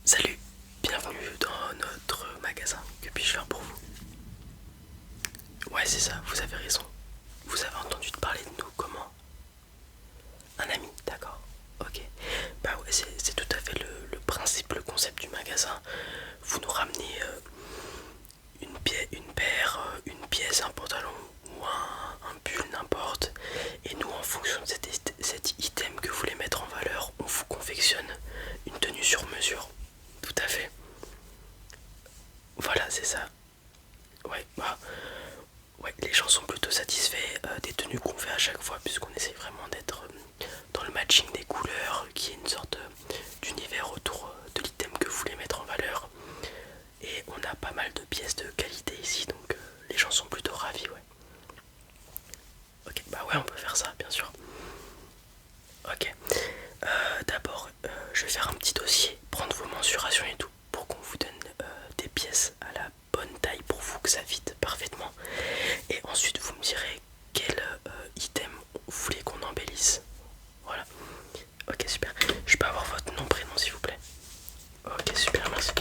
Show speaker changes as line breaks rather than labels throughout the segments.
Salut, bienvenue dans notre magasin. Que puis-je faire pour vous? Ouais, c'est ça, vous avez raison. Vous avez entendu parler de nous, comment? Un ami, d'accord. Ok. Bah ouais, c'est tout à fait le principe, le concept du magasin. Vous nous ramenez une paire, une pièce, un pantalon ou un pull, n'importe. Et nous, en fonction de cet item que vous voulez mettre en valeur, on vous confectionne une tenue sur mesure. Tout à fait. Voilà, c'est ça. Ouais, bah, ouais, les gens sont plutôt satisfaits des tenues qu'on fait à chaque fois, puisqu'on essaie vraiment d'être dans le matching des couleurs, qui est une sorte d'univers autour de l'item que vous voulez mettre en valeur. Et on a pas mal de pièces de qualité ici, donc les gens sont plutôt ravis, ouais. Ok, bah ouais, on peut faire ça, bien sûr. Ok, d'abord, je vais faire un petit dossier, prendre vos mensurations et tout, pour qu'on vous donne des pièces à la bonne taille pour vous, que ça fitte parfaitement. Et ensuite, vous me direz quel item vous voulez qu'on embellisse. Voilà. Ok, super. Je peux avoir votre nom, prénom, s'il vous plaît? Ok, super, merci.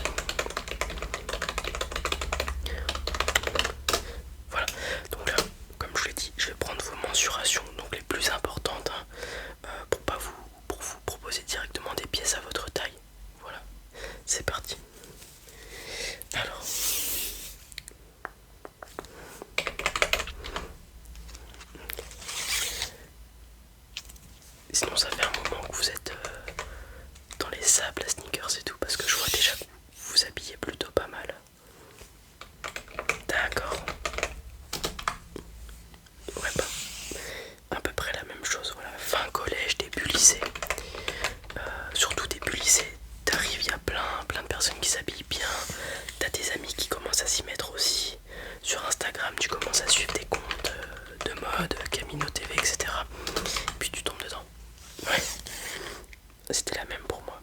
Voilà. Donc là, comme je l'ai dit, je vais prendre vos mensurations, donc les plus importantes, hein, pour vous proposer directement des pièces à votre taille. Voilà. C'est parti. Alors, sinon ça fait un moment que vous êtes dans les sables à sneakers et tout, parce que je vois déjà que vous vous habillez plutôt pas mal. D'accord. Ouais, bah, à peu près la même chose, voilà. Fin collège, début lycée. Surtout début lycée, t'arrives, il y a plein de personnes qui s'habillent bien. T'as des amis qui commencent à s'y mettre aussi. Sur Instagram, tu commences à suivre des comptes de mode, Camino TV, etc. Puis tu tombes dedans. Ouais, c'était la même pour moi.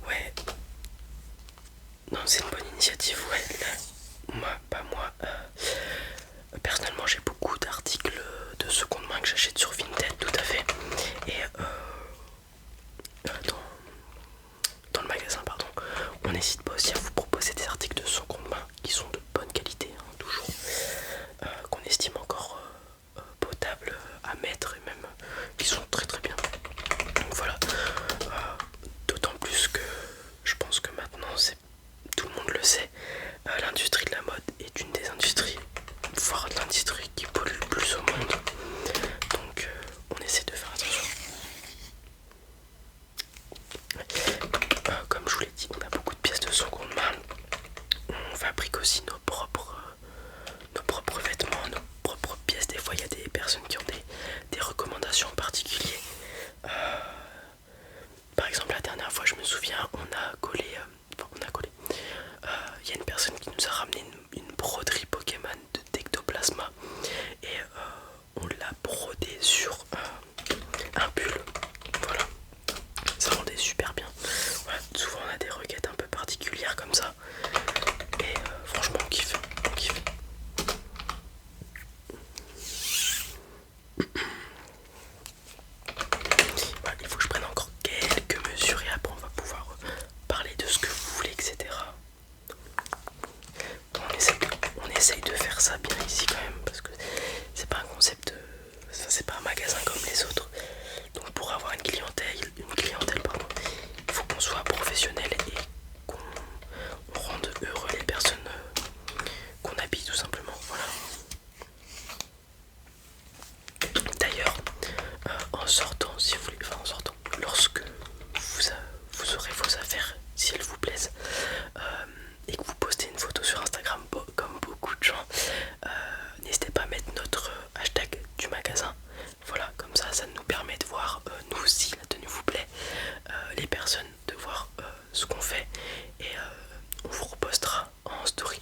Ouais, non, c'est une bonne initiative, ouais. Là, moi, pas moi. Personnellement, j'ai beaucoup d'articles de seconde main que j'achète sur Vinted, tout à fait. Et dans, dans le magasin, pardon, on n'hésite pas aussi à vous proposer des articles de seconde main qui sont de bonne qualité, hein, toujours, qu'on estime encore potables à mettre et même qui sont très très bien. Donc voilà, d'autant plus que je pense que maintenant, tout le monde le sait, l'industrie de la mode est une des industries, voire l'industrie qui pollue le plus au monde. Donc on essaie de faire attention. Comme je vous l'ai dit, on a beaucoup de pièces de seconde main. On fabrique aussi nos propres vêtements, nos propres pièces. Des fois, il y a des personnes qui ont des recommandations en particulier. Par exemple, la dernière fois, je me souviens, on a collé. Il y a une personne qui nous a ramené une broderie Pokémon de d'ectoplasma et on l'a brodé sur un pull. Voilà, ça rendait super bien. Voilà, souvent on a des requêtes un peu particulières comme ça et franchement on kiffe, on kiffe. Voilà, il faut que je prenne encore quelques mesures et après on va pouvoir parler de ce que vous voulez, etc. On essaye de faire ça bien ici quand même parce que c'est pas un concept, c'est pas un magasin comme les autres. Donc pour avoir une clientèle pardon, il faut qu'on soit professionnel et qu'on rende heureux les personnes qu'on habille tout simplement. Voilà. D'ailleurs, en sortant, si vous voulez, enfin en sortant, lorsque vous aurez vos affaires, si elles vous plaisent, et que vous postez une photo sur Instagram, comme beaucoup de gens, n'hésitez pas à mettre notre hashtag du magasin. Voilà, comme ça nous permet de voir, nous si la tenue vous plaît, les personnes de voir ce qu'on fait et on vous repostera en story.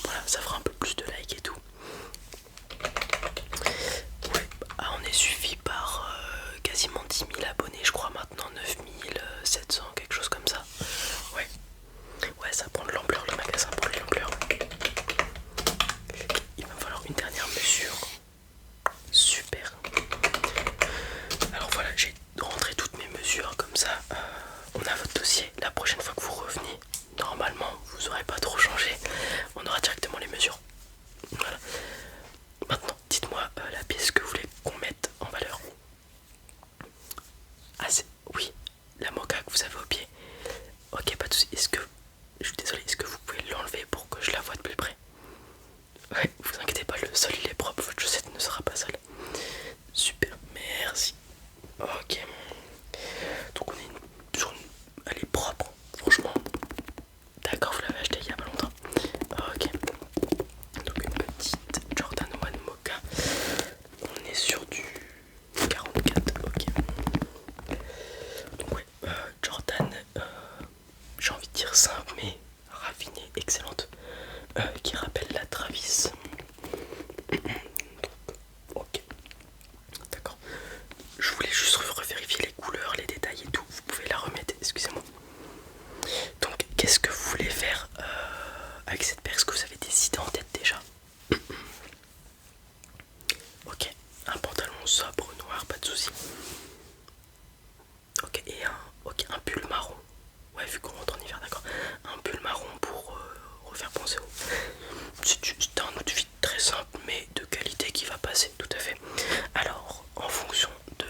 Voilà, ça fera un peu plus de likes et tout. Ouais, on est suivi par quasiment 10 000 abonnés, je crois maintenant 9 700, quelque chose comme ça. Ouais, ouais, ça prend de l'ampleur, le magasin prend de l'ampleur. Il va me falloir une dernière mesure. sol il est propre, votre chaussette ne sera pas sale. Super, merci. Ok. Donc on est sur une... Elle est propre, franchement. D'accord, vous l'avez acheté il y a pas longtemps. Ok. Donc une petite Jordan 1 Mocha. On est sur du 44, ok. Donc ouais, Jordan, j'ai envie de dire simple mais raffinée, excellente. Qui rappelle la Travis. Ok, d'accord. Je voulais juste revérifier les couleurs, les détails et tout. Vous pouvez la remettre, excusez-moi. Donc, qu'est-ce que vous voulez faire avec cette paire? Est-ce que vous avez des idées en tête déjà? Ok, un pantalon sobre, noir, pas de soucis. Ok, et un pull marron. Ouais, vu qu'on rentre en hiver, d'accord. Un pull marron pour refaire penser au... C'est un outfit très simple mais de qualité qui va passer, tout à fait. Alors, en fonction de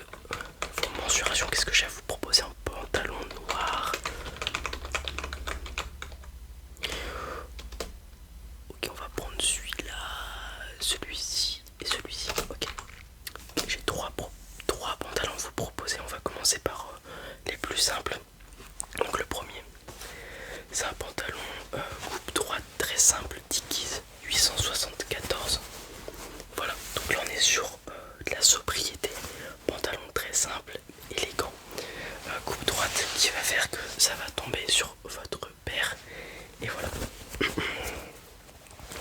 vos mensurations, qu'est-ce que j'ai à vous proposer? Un pantalon noir. Ok, on va prendre celui-là, celui-ci et celui-ci. Ok, j'ai trois pantalons à vous proposer. On va commencer par les plus simples. Donc le premier, c'est un pantalon coupe droite très simple, Dickies 874. Voilà, donc là on est sur de la sobriété. Pantalon très simple, élégant, coupe droite qui va faire que ça va tomber sur votre paire. Et voilà.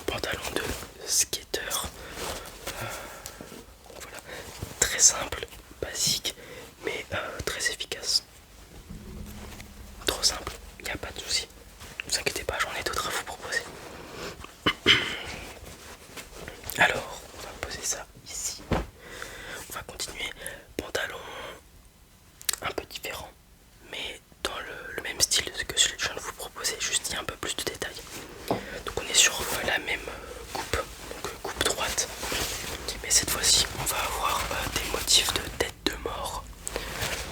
Pantalon de skater. Voilà, très simple, basique, mais très efficace. Trop simple, il n'y a pas de souci. Ne vous inquiétez pas, j'en ai d'autres à vous proposer. Alors, on va poser ça ici. On va continuer. Pantalon un peu différent, mais dans le même style que celui que je viens de vous proposer, juste il y a un peu plus de détails. Donc on est sur la même coupe, donc coupe droite. Mais cette fois-ci, on va avoir des motifs de tête de mort.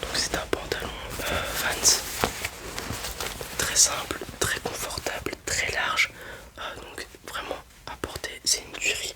Donc c'est un pantalon Vans, très simple, très confortable, très large. Donc vraiment à porter, c'est une tuerie.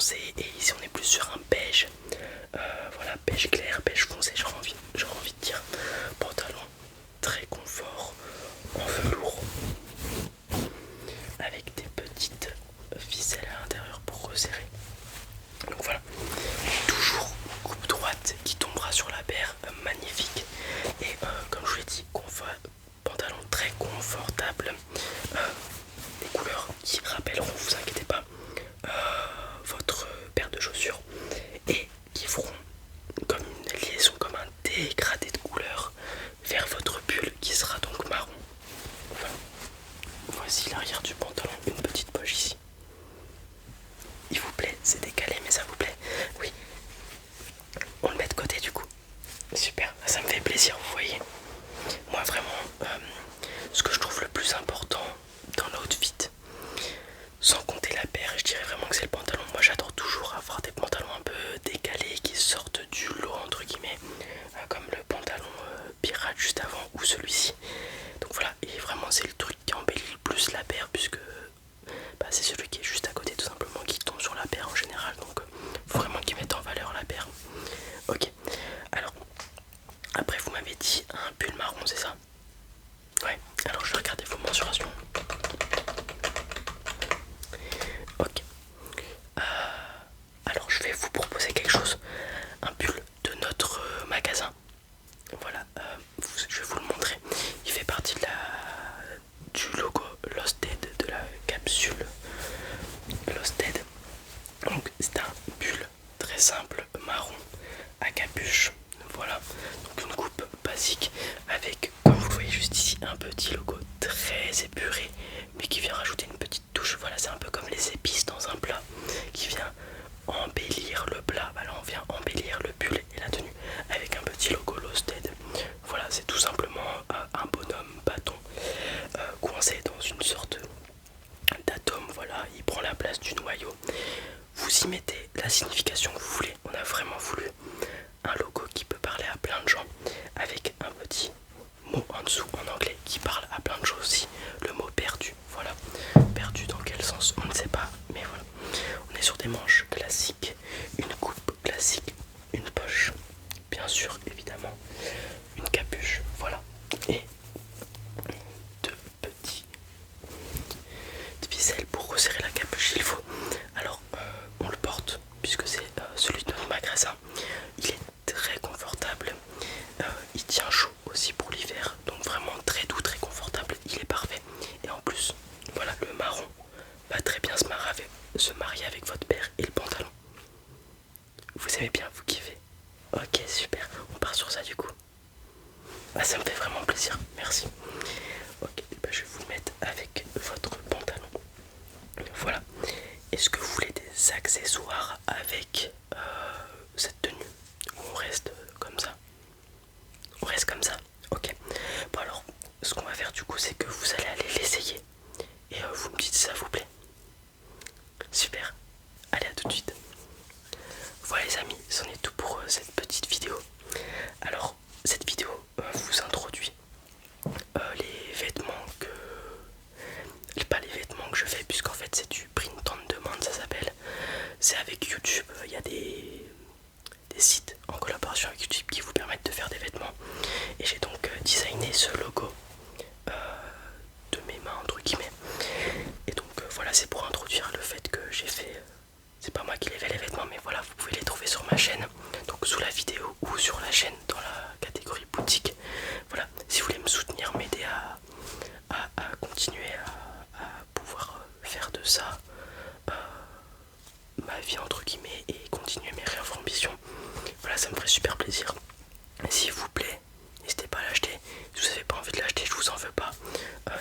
foncé, et ici on est plus sur un beige. Voilà, beige clair, beige foncé, j'aurais envie de dire. Pantalon très confort en velours avec des petites ficelles à l'intérieur pour resserrer. Donc voilà, toujours coupe droite qui tombera sur la paire, magnifique. Et comme je vous l'ai dit, pantalon très confortable, des couleurs qui rappelleront, vous inquiétez pas, votre paire de chaussures, et qui feront comme une liaison, comme un dégradé de couleurs vers votre pull qui sera donc marron. Voilà. Voici l'arrière du pantalon, une petite poche ici. Il vous plaît? C'est décalé mais ça vous plaît? Oui. On le met de côté du coup. Super, ça me fait plaisir, vous voyez. Moi vraiment, ce que je trouve le plus important dans l'outfit, sans compter la paire, je dirais vraiment que c'est le pantalon. Moi j'adore toujours avoir des pantalons un peu décalés qui sortent du lot entre guillemets, comme le pantalon pirate juste avant ou celui-ci. Donc voilà, et vraiment c'est le truc qui embellit le plus la paire, puisque c'est celui qui est juste à côté tout simplement qui tombe sur la paire en général. Donc faut vraiment qu'ils mettent en valeur la paire. Ok, alors après vous m'avez dit un pull marron, c'est ça? Ouais, alors je vais regarder vos mensurations. Ok. Alors je vais vous proposer quelque chose. Un pull de notre magasin. Voilà, je vais vous le montrer. Il fait partie du logo Losted, de la capsule Losted. Donc c'est un pull très simple, marron, à capuche. Voilà, donc une coupe basique avec, comme vous le voyez juste ici, un petit logo très épuré, mais qui vient rajouter une petite touche. Voilà, c'est un peu comme les épices dans un plat, qui vient embellir le plat. Bah là on vient embellir le pull et la tenue avec un petit logo Losted. Voilà, c'est tout simplement un bonhomme bâton coincé dans une sorte d'atome. Voilà, il prend la place du noyau. Vous y mettez la signification que vous voulez. On a vraiment voulu un logo qui peut parler à plein de gens, avec un petit mot en dessous en anglais qui parle à plein de choses aussi. Le mot perdu, voilà. Perdu dans quel sens on ne sait pas, mais voilà. On est sur des manches classiques, une coupe classique, une poche, bien sûr, évidemment, une capuche, voilà. Et deux petits ficelles pour resserrer la capuche, il faut. Alors on le porte puisque c'est celui de notre magasin. Il est très confortable, il tient chaud aussi pour l'hiver, donc vraiment très doux, très confortable, il est parfait. Et en plus, voilà, le marron va très bien se marier avec votre paire et le pantalon. Vous aimez bien, vous kiffez? Ok, super, on part sur ça du coup. Ah, ça me fait vraiment plaisir, merci. Ok, bah, je vais vous le mettre avec votre pantalon. Voilà. Est-ce que vous voulez des accessoires avec cette tenue? Ou on reste comme ça? On reste comme ça? Ok. Bon alors, ce qu'on va faire du coup, c'est que vous allez aller l'essayer. Et vous me dites si ça vous plaît. Super. Allez, à tout de suite. Voilà les amis, c'en est tout pour cette petite vidéo. Alors, cette vidéo vous introduit les vêtements que... Pas les vêtements que je fais, puisqu'en fait c'est du print on demand, ça s'appelle. C'est avec YouTube, il y a des sites en collaboration avec YouTube qui vous permettent de faire des vêtements. Et j'ai donc designé ce logo de mes mains entre guillemets. Et donc voilà, c'est pour introduire le fait que j'ai fait... c'est pas moi qui les fais les vêtements, mais voilà, vous pouvez les trouver sur ma chaîne, donc sous la vidéo ou sur la chaîne dans la catégorie boutique. Voilà, si vous voulez me soutenir, m'aider à continuer à pouvoir faire de ça ma vie entre guillemets et continuer mes rêves ambitions. Voilà, ça me ferait super plaisir. S'il vous plaît, n'hésitez pas à l'acheter. Si vous n'avez pas envie de l'acheter, je vous en veux pas.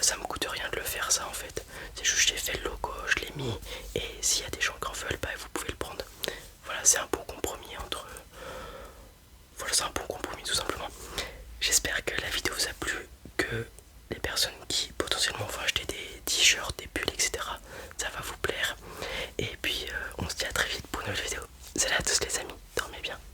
Ça me coûte rien de le faire, ça en fait. C'est juste j'ai fait le logo, je l'ai mis, et s'il y a des gens qui en veulent, bah, vous pouvez le prendre. Voilà, c'est un bon compromis entre... Voilà, c'est un bon compromis tout simplement. J'espère que la vidéo